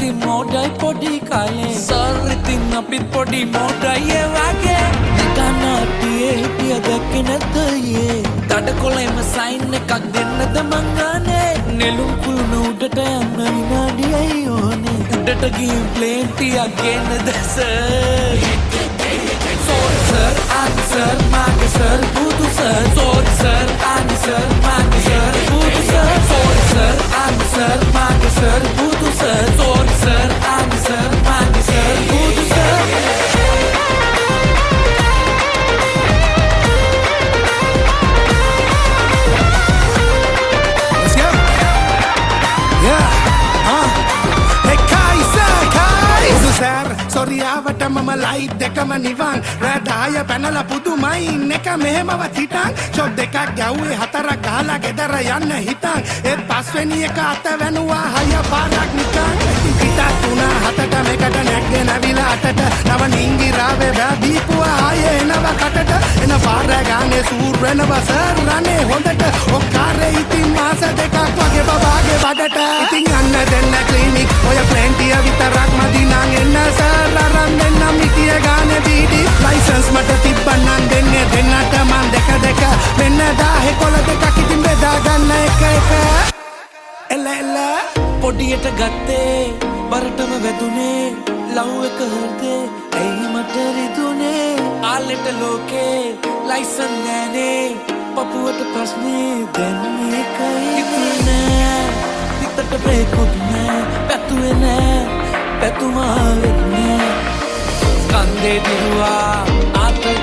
ඉතින් මෝඩයි පොඩි කාලේ සර් ඉතින් අපිත් පොඩි මෝඩයි ඒ වගේ නිකන්ටියේ හිටිය දැක්කේ නැද්ද යේ තඩකොළෙම සයින් එකක් දෙන්නද මං ගානේ නෙළුම් කුළුණ උඩට යන්න විනාඩියයි ඕනේ උඩට ගිහින් ප්ලේන් ටිකක් ගේන්නද sir Sorry sir, I'm sir, mage sir, budu sir. Sorry sir, I'm sir, mage sir, budu sir. Sorry sir, I'm sir, mage sir, budu sir. Sorry sir, I'm sir, mage sir, budu sir. Let's go. Yeah. Hey Kaiser, Budu sir, sorry ආවට මම light එකම නිවන් රැදාය පැනලා පුදුමයි ඉන්න එක මෙහෙමව හිටන් shot දෙකක් ගැව්වේ හතරක් ගහලා ගෙදර යන්න හිතන් ඒත් පස්වෙනි එක අත වැනුවා හය පාරක් නිකන් පිටත් තුනා හතට මේකට නැග්ගෙන ඇවිලා අටට නව නිංගිරාවේ බෑ දීපුවා ආයේ එනවා කටට එන පාර ගානේ සූර් වෙනවා සර් රනේ හොඳට ඔක්කාරේ ඉතින් මාස දෙකක් වගේ බබාගේ බඩට ඉතින් යන්න දෙන්න ක්ලිනික් ඔය ප්ලැන්ටිය විතරක් මදි නං එන්න සර් අරන් දෙන්න මිටිය ගානේ බීඩි ලයිසන්ස් මට තිබ්බනම් දෙන්නේ දෙන්නට මං දෙක දෙක මෙන්න 10 දෙකක් ඉතින් බෙදා ගන්න එක එක එල එල පොඩියට ගත්තේ බරටම වැදුනේ ලව් එක හෘදේ ඇයි මට රිදුනේ ආලෙට ලෝකේ ලයිසන් නෑනේ පපුවට ප්‍රශ්නේ දැන් එකයි නෑ හිතට බ්‍රේකුත් නෑ පැතුවේ නෑ පැතුමාවෙත් නෑ කන්දේ දිරුවා ආතල්